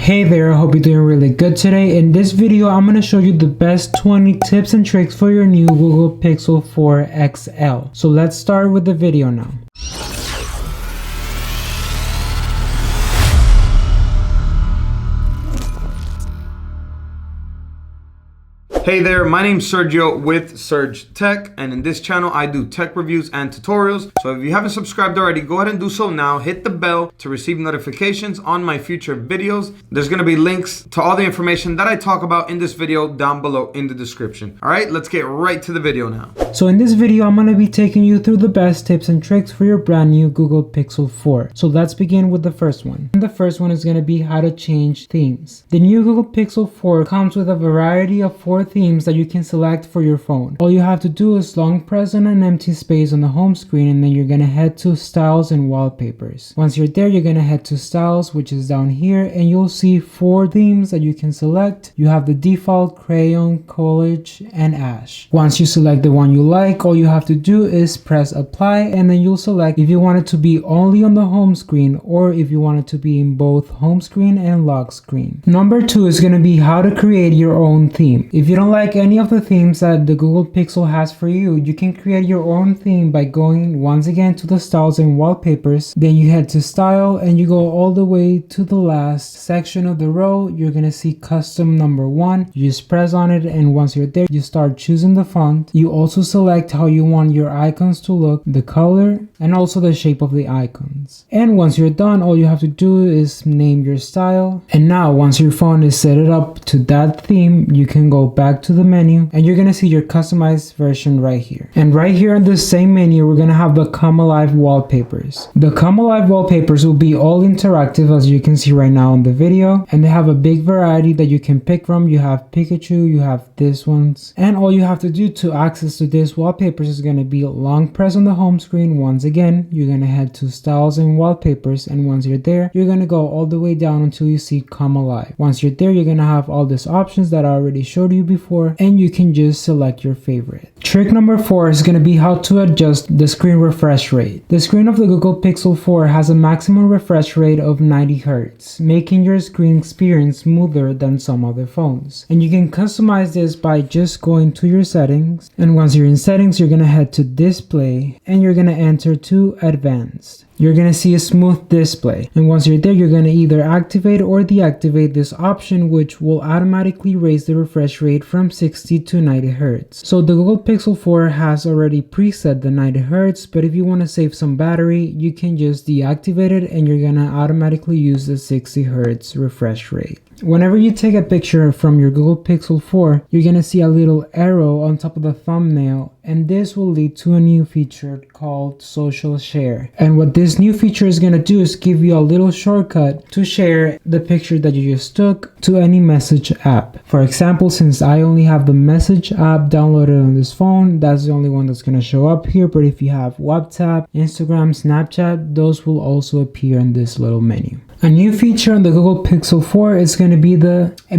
Hey there, I hope you're doing really good today. In this video, I'm going to show you the best 20 tips and tricks for your new Google Pixel 4 XL. So let's start with the video now. Hey there, my name's Sergio with Serge Tech, and in this channel I do tech reviews and tutorials. So if you haven't subscribed already, go ahead and do so now. Hit the bell to receive notifications on my future videos. There's going to be links to all the information that I talk about in this video down below in the description. Alright, let's get right to the video now. So in this video, I'm going to be taking you through the best tips and tricks for your brand new Google Pixel 4. So let's begin with the first one. And the first one is going to be how to change themes. The new Google Pixel 4 comes with a variety of 4 themes that you can select for your phone. All you have to do is long press on an empty space on the home screen, and then you're going to head to Styles and Wallpapers. Once you're there, you're going to head to Styles, which is down here, and you'll see 4 themes that you can select. You have the default, Crayon, College, and Ash. Once you select the one you like, all you have to do is press apply, and then you'll select if you want it to be only on the home screen or if you want it to be in both home screen and lock screen. Number 2 is going to be how to create your own theme. If you don't like any of the themes that the Google Pixel has for you, you can create your own theme by going once again to the Styles and Wallpapers. Then you head to Style and you go all the way to the last section of the row. You're gonna see custom number 1. You just press on it, and once you're there, you start choosing the font. You also select how you want your icons to look, the color, and also the shape of the icons. And once you're done, all you have to do is name your style. And now once your phone is set it up to that theme, you can go back to the menu and you're gonna see your customized version right here. And right here in the same menu, we're gonna have the Come Alive wallpapers. The Come Alive wallpapers will be all interactive, as you can see right now in the video, and they have a big variety that you can pick from. You have Pikachu, you have this ones, and all you have to do to access to this wallpapers is gonna be long press on the home screen. Once again, you're gonna head to Styles and Wallpapers, and once you're there, you're gonna go all the way down until you see Come Alive. Once you're there, you're gonna have all these options that I already showed you before, and you can just select your favorite. Trick number 4 is going to be how to adjust the screen refresh rate. The screen of the Google Pixel 4 has a maximum refresh rate of 90 Hz, making your screen experience smoother than some other phones. And you can customize this by just going to your settings, and once you're in settings, you're going to head to display and you're going to enter to advanced. You're going to see a smooth display, and once you're there, you're going to either activate or deactivate this option, which will automatically raise the refresh rate from 60 to 90 Hz. So the Google Pixel 4 has already preset the 90 Hz, but if you want to save some battery, you can just deactivate it and you're going to automatically use the 60 Hz refresh rate. Whenever you take a picture from your Google Pixel 4, you're going to see a little arrow on top of the thumbnail, and this will lead to a new feature called Social Share. And what this new feature is going to do is give you a little shortcut to share the picture that you just took to any message app. For example, since I only have the message app downloaded on this phone, that's the only one that's going to show up here. But if you have WhatsApp, Instagram, Snapchat, those will also appear in this little menu. A new feature on the Google Pixel 4 is going to be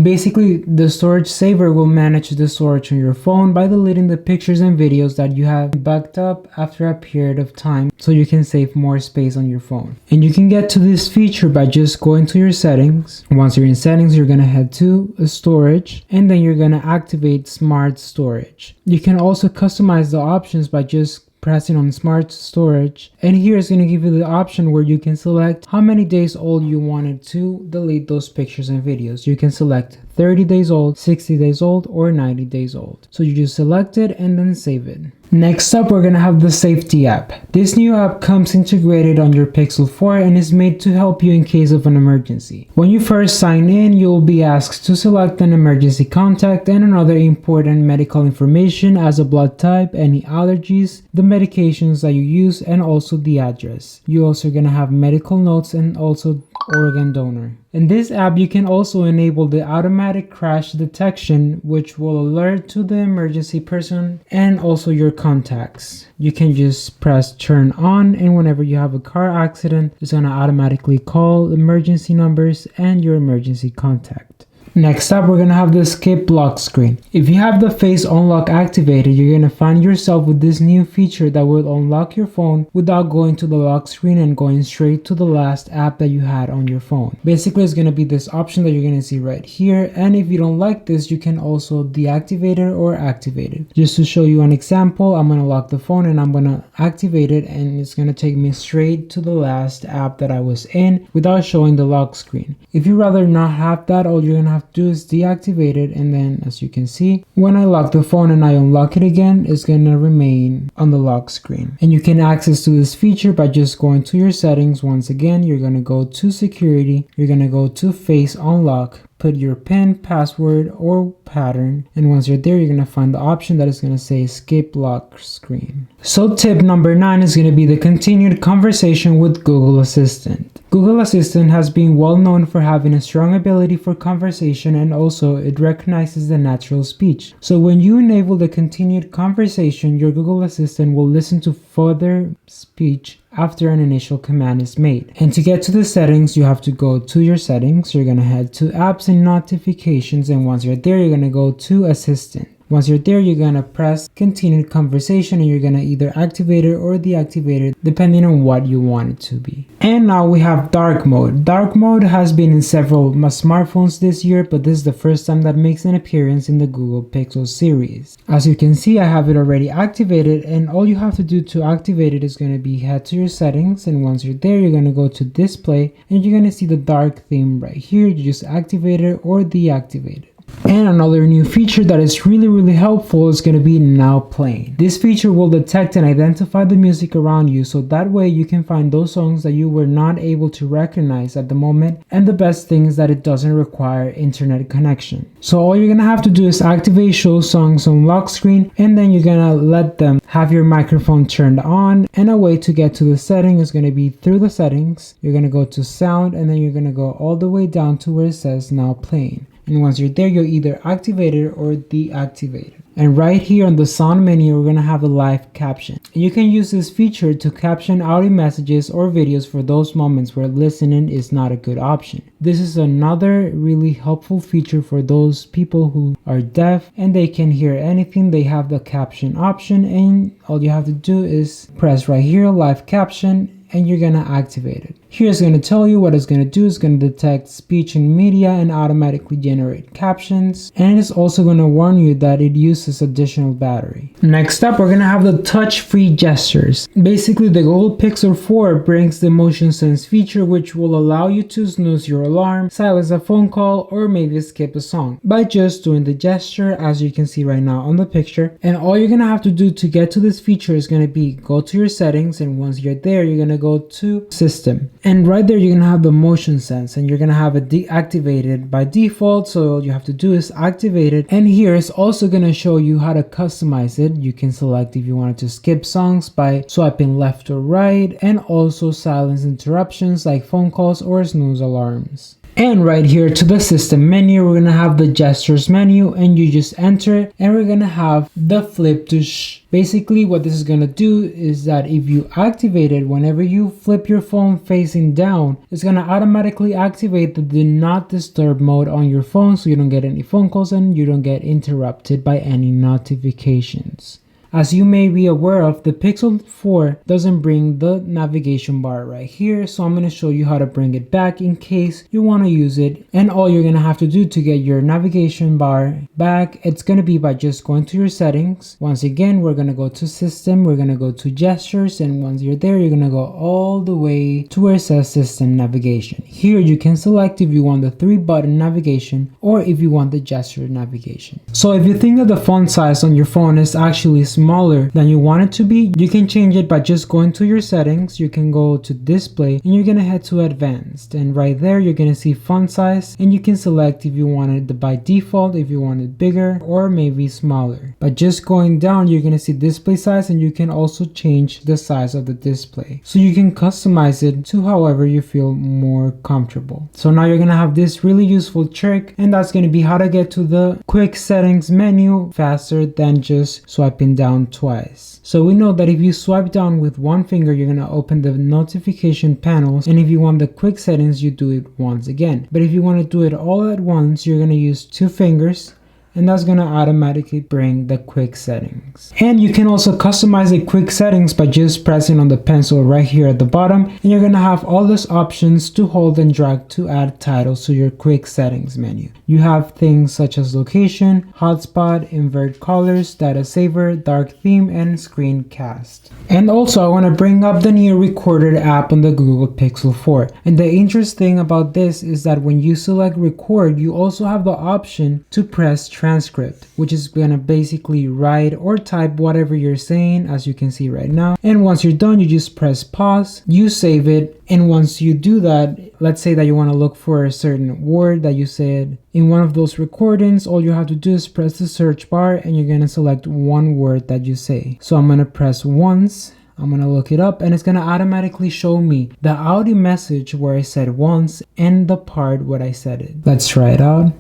basically the storage saver will manage the storage on your phone by deleting the pictures and videos that you have backed up after a period of time, so you can save more space on your phone. And you can get to this feature by just going to your settings. Once you're in settings, you're going to head to storage, and then you're going to activate smart storage. You can also customize the options by just pressing on smart storage, and here is going to give you the option where you can select how many days old you wanted to delete those pictures and videos. You can select 30 days old, 60 days old, or 90 days old. So you just select it and then save it. Next up, we're going to have the Safety app. This new app comes integrated on your Pixel 4 and is made to help you in case of an emergency. When you first sign in, you will be asked to select an emergency contact and another important medical information as a blood type, any allergies, the medications that you use, and also the address. You're also going to have medical notes and also organ donor. In this app, you can also enable the automatic crash detection, which will alert to the emergency person and also your contacts. You can just press turn on, and whenever you have a car accident, it's going to automatically call emergency numbers and your emergency contact. Next up, we're going to have the skip lock screen. If you have the face unlock activated, you're going to find yourself with this new feature that will unlock your phone without going to the lock screen and going straight to the last app that you had on your phone. Basically, it's going to be this option that you're going to see right here. And if you don't like this, you can also deactivate it or activate it. Just to show you an example, I'm going to lock the phone and I'm going to activate it, and it's going to take me straight to the last app that I was in without showing the lock screen. If you rather not have that, all you're going to have to do is deactivate it, and then as you can see, when I lock the phone and I unlock it again, it's going to remain on the lock screen. And you can access to this feature by just going to your settings. Once again, you're going to go to security, you're going to go to face unlock, put your PIN, password, or pattern, and once you're there, you're going to find the option that is going to say skip lock screen. So tip number 9 is going to be the continued conversation with Google Assistant. Google Assistant has been well known for having a strong ability for conversation, and also it recognizes the natural speech. So when you enable the continued conversation, your Google Assistant will listen to further speech after an initial command is made. And to get to the settings, you have to go to your settings. You're going to head to apps and notifications, and once you're there, you're going to go to Assistant. Once you're there, you're going to press continued conversation, and you're going to either activate it or deactivate it depending on what you want it to be. And now we have dark mode. Dark mode has been in several smartphones this year, but this is the first time that makes an appearance in the Google Pixel series. As you can see, I have it already activated, and all you have to do to activate it is going to be head to your settings, and once you're there, you're going to go to display, and you're going to see the dark theme right here. You just activate it or deactivate it. And another new feature that is really helpful is going to be now playing. This feature will detect and identify the music around you, so that way you can find those songs that you were not able to recognize at the moment. And the best thing is that it doesn't require internet connection. So all you're going to have to do is activate show songs on lock screen, and then you're going to let them have your microphone turned on. And a way to get to the setting is going to be through the settings. You're going to go to sound, and then you're going to go all the way down to where it says now playing. And once you're there, you'll either activate it or deactivate it. And right here on the sound menu, we're going to have a live caption. And you can use this feature to caption audio messages or videos for those moments where listening is not a good option. This is another really helpful feature for those people who are deaf and they can hear anything. They have the caption option, and all you have to do is press right here, live caption, and you're going to activate it. Here it's going to tell you what it's going to do. It's going to detect speech and media and automatically generate captions. And it's also going to warn you that it uses additional battery. Next up, we're going to have the touch-free gestures. Basically, the Google Pixel 4 brings the motion sense feature, which will allow you to snooze your alarm, silence a phone call, or maybe skip a song by just doing the gesture, as you can see right now on the picture. And all you're going to have to do to get to this feature is going to be go to your settings, and once you're there, you're going to go to system. And right there, you're going to have the motion sense, and you're going to have it deactivated by default. So all you have to do is activate it. And here it's also going to show you how to customize it. You can select if you wanted to skip songs by swiping left or right, and also silence interruptions like phone calls or snooze alarms. And right here to the system menu, we're going to have the gestures menu, and you just enter it, and we're going to have the flip to shh. Basically, what this is going to do is that if you activate it, whenever you flip your phone facing down, it's going to automatically activate the do not disturb mode on your phone, so you don't get any phone calls and you don't get interrupted by any notifications. As you may be aware of, the Pixel 4 doesn't bring the navigation bar right here, so I'm going to show you how to bring it back in case you want to use it. And all you're going to have to do to get your navigation bar back, it's going to be by just going to your settings. Once again, we're going to go to system, we're going to go to gestures, and once you're there, you're going to go all the way to where it says system navigation. Here you can select if you want the 3-button navigation or if you want the gesture navigation. So if you think that the font size on your phone is actually smaller than you want it to be, you can change it by just going to your settings. You can go to display, and you're gonna head to advanced, and right there you're gonna see font size, and you can select if you want it by default, if you want it bigger or maybe smaller. By just going down, you're gonna see display size, and you can also change the size of the display, so you can customize it to however you feel more comfortable. So now you're gonna have this really useful trick, and that's gonna be how to get to the quick settings menu faster than just swiping down down twice. So we know that if you swipe down with one finger, you're gonna open the notification panels, and if you want the quick settings, you do it once again. But if you want to do it all at once, you're gonna use two fingers, and that's gonna automatically bring the quick settings. And you can also customize the quick settings by just pressing on the pencil right here at the bottom, and you're gonna have all those options to hold and drag to add titles to your quick settings menu. You have things such as location, hotspot, invert colors, data saver, dark theme, and screencast. And also I want to bring up the new recorded app on the Google Pixel 4. And the interesting thing about this is that when you select record, you also have the option to press transcript, which is gonna basically write or type whatever you're saying, as you can see right now. And once you're done, you just press pause, you save it, and once you do that, let's say that you want to look for a certain word that you said in one of those recordings, all you have to do is press the search bar and you're gonna select one word that you say. So I'm gonna press once, I'm gonna look it up, and it's gonna automatically show me the audio message where I said once and the part where I said it. Let's try it out.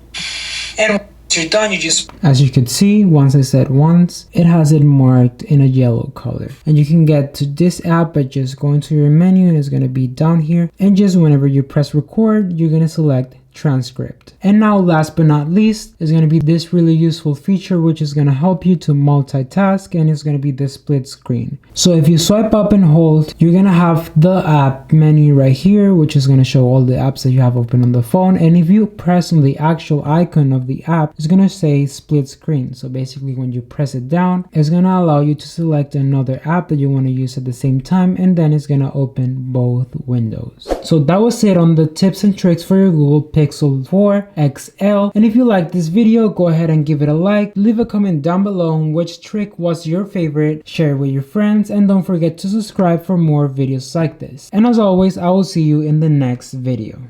And you're done, you just, as you could see, once I said once, it has it marked in a yellow color. And you can get to this app by just going to your menu, and it's going to be down here, and just whenever you press record, you're going to select transcript. And now last but not least is going to be this really useful feature, which is going to help you to multitask, and it's going to be the split screen. So if you swipe up and hold, you're going to have the app menu right here, which is going to show all the apps that you have open on the phone. And if you press on the actual icon of the app, it's going to say split screen. So basically when you press it down, it's going to allow you to select another app that you want to use at the same time, and then it's going to open both windows. So that was it on the tips and tricks for your Google Pixel 4 XL. And if you like this video, go ahead and give it a like, leave a comment down below on which trick was your favorite, share it with your friends, and don't forget to subscribe for more videos like this. And as always, I will see you in the next video.